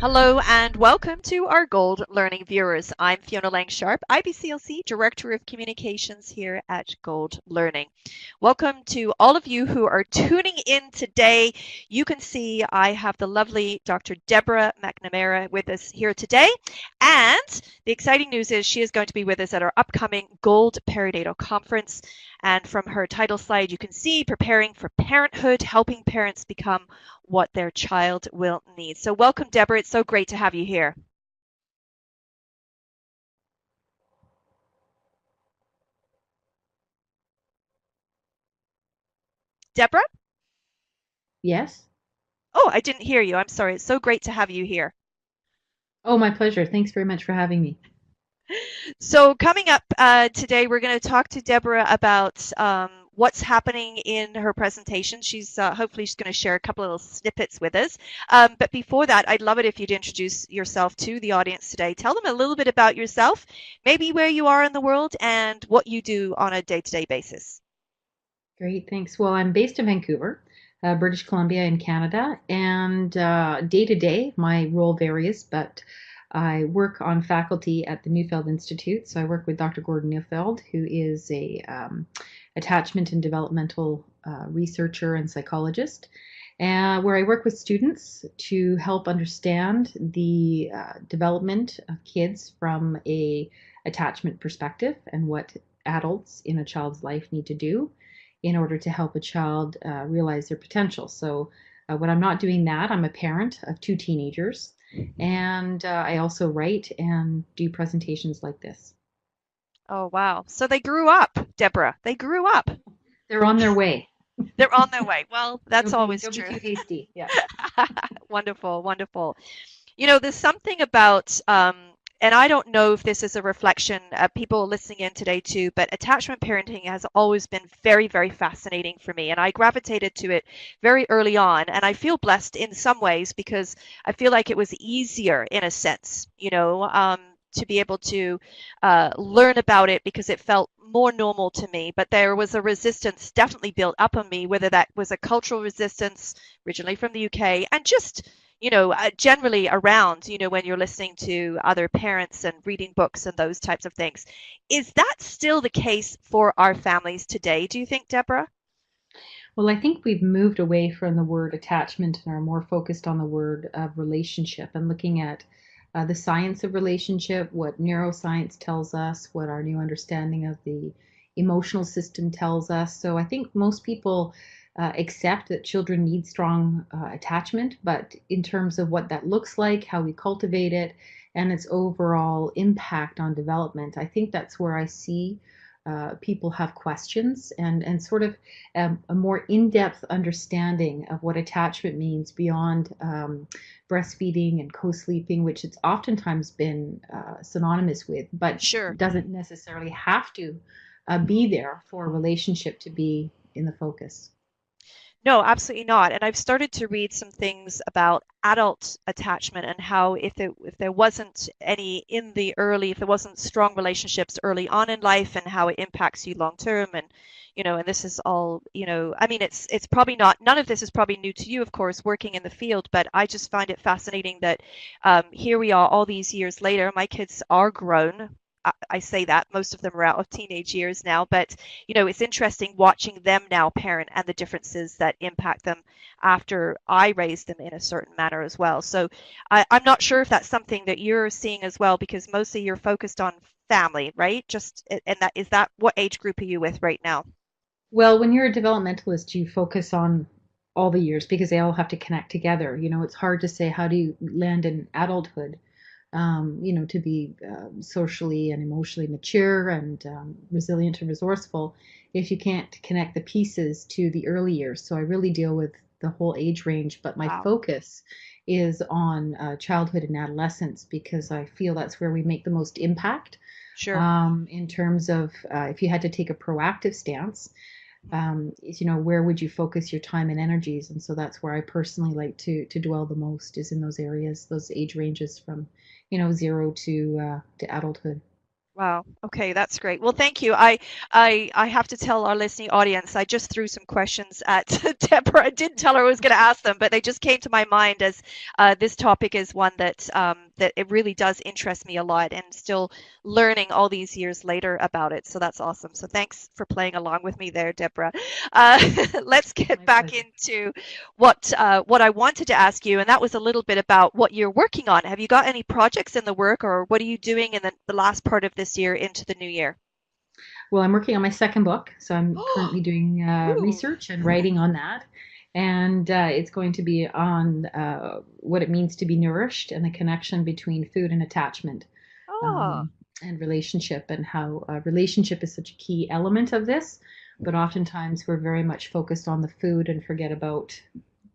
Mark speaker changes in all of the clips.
Speaker 1: Hello and welcome to our Gold Learning viewers. I'm Fiona Lang-Sharp, IBCLC Director of Communications here at Gold Learning. Welcome to all of you who are tuning in today. You can see I have the lovely Dr. Deborah MacNamara with us here today. And the exciting news is she is going to be with us at our upcoming Gold Perinatal Conference. And from her title slide, you can see preparing for parenthood, helping parents become what their child will need. So welcome, Deborah. It's so great to have you here. Deborah?
Speaker 2: Yes.
Speaker 1: Oh, I didn't hear you. I'm sorry. It's so great to have you here.
Speaker 2: Oh, my pleasure. Thanks very much for having me.
Speaker 1: So coming up today, we're going to talk to Deborah about what's happening in her presentation. Hopefully she's going to share a couple of little snippets with us. But before that, I'd love it if you'd introduce yourself to the audience today. Tell them a little bit about yourself, maybe where you are in the world and what you do on a day-to-day basis.
Speaker 2: Great, thanks. Well, I'm based in Vancouver, British Columbia in Canada, and day to day, my role varies, but I work on faculty at the Neufeld Institute. So I work with Dr. Gordon Neufeld, who is a attachment and developmental researcher and psychologist, where I work with students to help understand the development of kids from a attachment perspective and what adults in a child's life need to do in order to help a child realize their potential. So when I'm not doing that, I'm a parent of two teenagers, and I also write and do presentations like this.
Speaker 1: Oh, wow. So they grew up, Deborah. They grew up.
Speaker 2: They're on their way.
Speaker 1: They're on their way. Well, that's
Speaker 2: Don't be
Speaker 1: always
Speaker 2: don't be
Speaker 1: true.
Speaker 2: too hasty. Yeah.
Speaker 1: Wonderful, wonderful. There's something about, and I don't know if this is a reflection of people listening in today too, but attachment parenting has always been very, very fascinating for me. And I gravitated to it very early on. And I feel blessed in some ways because I feel like it was easier in a sense, to be able to learn about it because it felt more normal to me. But there was a resistance definitely built up on me, whether that was a cultural resistance originally from the UK and just generally around, when you're listening to other parents and reading books and those types of things. Is that still the case for our families today, do you think, Deborah?
Speaker 2: Well, I think we've moved away from the word attachment and are more focused on the word of relationship and looking at the science of relationship, what neuroscience tells us, what our new understanding of the emotional system tells us. So I think most people accept that children need strong attachment, but in terms of what that looks like, how we cultivate it, and its overall impact on development, I think that's where I see people have questions and sort of a more in-depth understanding of what attachment means beyond breastfeeding and co-sleeping, which it's oftentimes been synonymous with, but
Speaker 1: Sure.
Speaker 2: doesn't necessarily have to be there for a relationship to be in the focus.
Speaker 1: No, absolutely not. And I've started to read some things about adult attachment and how if there wasn't any in the early, if there wasn't strong relationships early on in life and how it impacts you long term and this is all, I mean it's probably not none of this is probably new to you, of course, working in the field, but I just find it fascinating that here we are all these years later. My kids are grown. I say that most of them are out of teenage years now, but it's interesting watching them now parent and the differences that impact them after I raised them in a certain manner as well. So I'm not sure if that's something that you're seeing as well, because mostly you're focused on family, right? And that is that what age group are you with right now?
Speaker 2: Well, when you're a developmentalist, you focus on all the years because they all have to connect together. It's hard to say how do you land in adulthood, to be socially and emotionally mature and resilient and resourceful if you can't connect the pieces to the early years. So I really deal with the whole age range, but my
Speaker 1: Wow.
Speaker 2: focus is on childhood and adolescence because I feel that's where we make the most impact
Speaker 1: Sure.
Speaker 2: in terms of if you had to take a proactive stance, where would you focus your time and energies? And so that's where I personally like to dwell the most is in those areas, those age ranges from, 0 to adulthood.
Speaker 1: Wow. Okay, that's great. Well, thank you. I have to tell our listening audience, I just threw some questions at Deborah. I didn't tell her I was going to ask them, but they just came to my mind as this topic is one that it really does interest me a lot, and still learning all these years later about it. So that's awesome. So thanks for playing along with me there, Deborah. Uh, let's get
Speaker 2: My
Speaker 1: back
Speaker 2: pleasure.
Speaker 1: into what I wanted to ask you, and that was a little bit about what you're working on. Have you got any projects in the work, or what are you doing in the last part of this year into the new year?
Speaker 2: Well, I'm working on my second book, so I'm currently doing
Speaker 1: Ooh.
Speaker 2: research and writing on that. And it's going to be on what it means to be nourished and the connection between food and attachment,
Speaker 1: Oh,
Speaker 2: um, and relationship, and how relationship is such a key element of this. But oftentimes we're very much focused on the food and forget about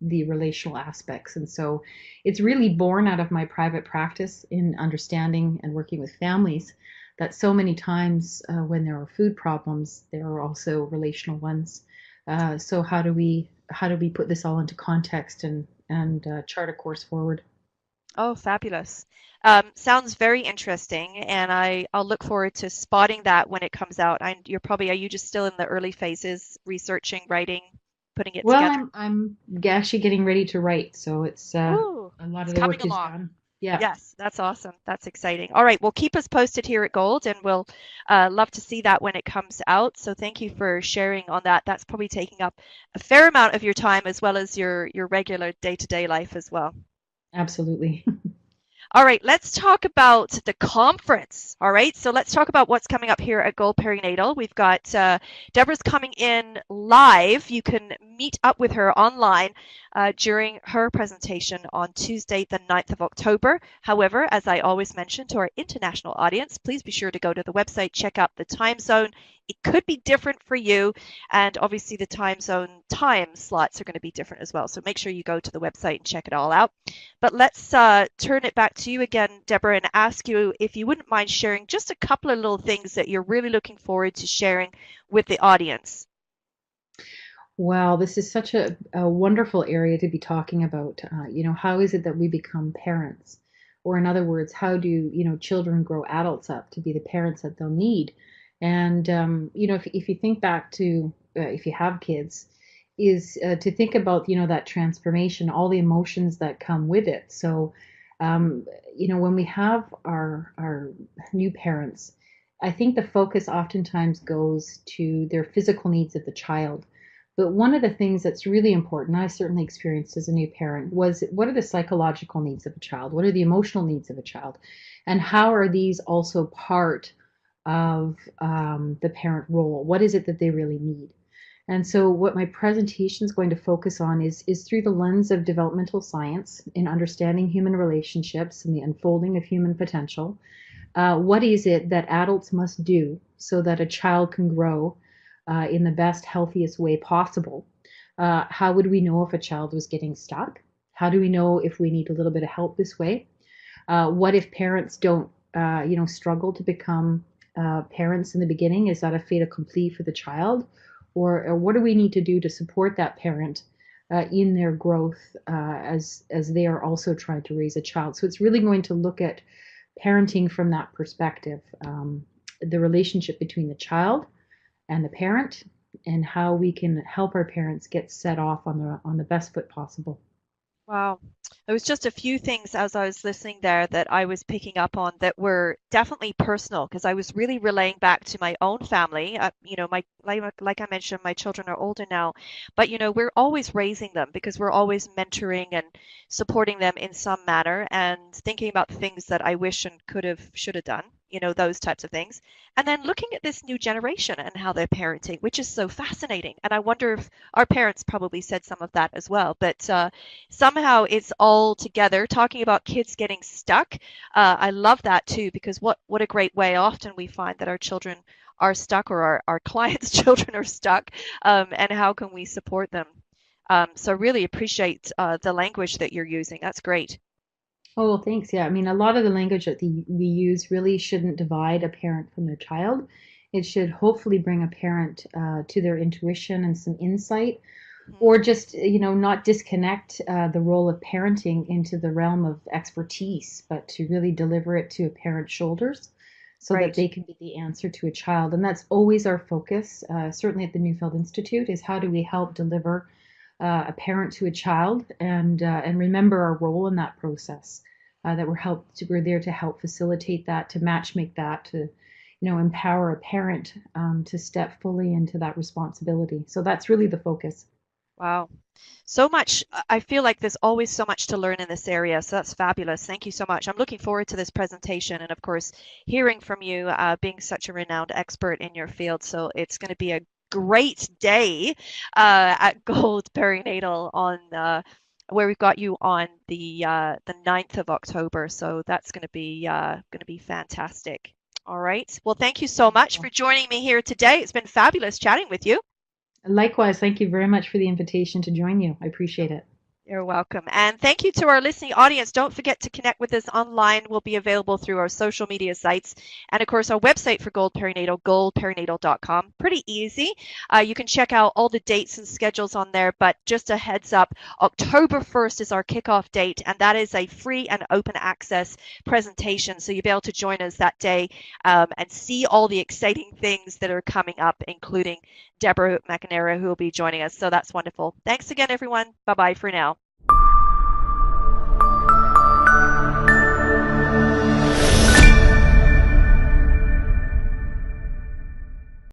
Speaker 2: the relational aspects. And so it's really born out of my private practice in understanding and working with families that so many times when there are food problems, there are also relational ones. So how do we put this all into context and chart a course forward?
Speaker 1: oh, fabulous. Sounds very interesting, and I'll look forward to spotting that when it comes out. You're probably, are you just still in the early phases, researching, writing, putting it
Speaker 2: Well,
Speaker 1: together?
Speaker 2: I'm actually getting ready to write, so it's
Speaker 1: Ooh,
Speaker 2: a lot
Speaker 1: it's
Speaker 2: of the
Speaker 1: coming
Speaker 2: work is
Speaker 1: along.
Speaker 2: done. Yeah,
Speaker 1: Yes, that's awesome. That's exciting. All right, well, keep us posted here at Gold, and we'll love to see that when it comes out. So thank you for sharing on that. That's probably taking up a fair amount of your time as well as your regular day-to-day life as well.
Speaker 2: absolutely.
Speaker 1: All right, let's talk about the conference. All right, so let's talk about what's coming up here at Gold Perinatal. We've got Deborah's coming in live. You can meet up with her online during her presentation on Tuesday, the 9th of October. However, as I always mention to our international audience, please be sure to go to the website, check out the time zone. It could be different for you, and obviously the time zone time slots are going to be different as well. So make sure you go to the website and check it all out. But let's turn it back to you again, Deborah, and ask you if you wouldn't mind sharing just a couple of little things that you're really looking forward to sharing with the audience.
Speaker 2: Wow, this is such a wonderful area to be talking about. How is it that we become parents? Or in other words, how do, children grow adults up to be the parents that they'll need? And, if you think back to, if you have kids, is to think about, that transformation, all the emotions that come with it. So, when we have our new parents, I think the focus oftentimes goes to their physical needs of the child, but one of the things that's really important, I certainly experienced as a new parent, was what are the psychological needs of a child? What are the emotional needs of a child? And how are these also part of the parent role? What is it that they really need? And so, what my presentation is going to focus on is through the lens of developmental science in understanding human relationships and the unfolding of human potential. What is it that adults must do so that a child can grow in the best, healthiest way possible? How would we know if a child was getting stuck? How do we know if we need a little bit of help this way? What if parents don't, struggle to become parents in the beginning? Is that a fait accompli for the child? Or what do we need to do to support that parent in their growth as they are also trying to raise a child? So it's really going to look at parenting from that perspective, the relationship between the child and the parent, and how we can help our parents get set off on the best foot possible.
Speaker 1: Wow. There was just a few things as I was listening there that I was picking up on that were definitely personal because I was really relaying back to my own family. My like I mentioned, my children are older now, but we're always raising them because we're always mentoring and supporting them in some manner and thinking about the things that I wish and could have, should have done, those types of things. And then looking at this new generation and how they're parenting, which is so fascinating. And I wonder if our parents probably said some of that as well. But somehow it's all together talking about kids getting stuck. I love that too because what a great way often we find that our children are stuck or our clients children are stuck, and how can we support them. So really appreciate the language that you're using. That's great.
Speaker 2: Oh, well, thanks. Yeah, I mean, a lot of the language that we use really shouldn't divide a parent from their child. It should hopefully bring a parent to their intuition and some insight,
Speaker 1: Mhm.
Speaker 2: or just, not disconnect the role of parenting into the realm of expertise, but to really deliver it to a parent's shoulders so that
Speaker 1: Right.
Speaker 2: they can be the answer to a child. And that's always our focus, certainly at the Neufeld Institute, is how do we help deliver a parent to a child, and remember our role in that process. That we're there to help facilitate that, to match make that, to empower a parent to step fully into that responsibility. So that's really the focus.
Speaker 1: Wow. So much. I feel like there's always so much to learn in this area. So that's fabulous. Thank you so much. I'm looking forward to this presentation and, of course, hearing from you, being such a renowned expert in your field. So it's going to be a great day at Gold Perinatal on where we've got you on the 9th of October. So that's going to be fantastic. All right. Well, thank you so much for
Speaker 2: Wonderful.
Speaker 1: joining me here today. It's been fabulous chatting with you.
Speaker 2: Likewise, thank you very much for the invitation to join you. I appreciate it.
Speaker 1: You're welcome. And thank you to our listening audience. Don't forget to connect with us online. We'll be available through our social media sites. And of course, our website for Gold Perinatal, goldperinatal.com. Pretty easy. You can check out all the dates and schedules on there. But just a heads up, October 1st is our kickoff date. And that is a free and open access presentation. So you'll be able to join us that day and see all the exciting things that are coming up, including Deborah MacNamara, who will be joining us. So that's wonderful. Thanks again, everyone. Bye bye for now.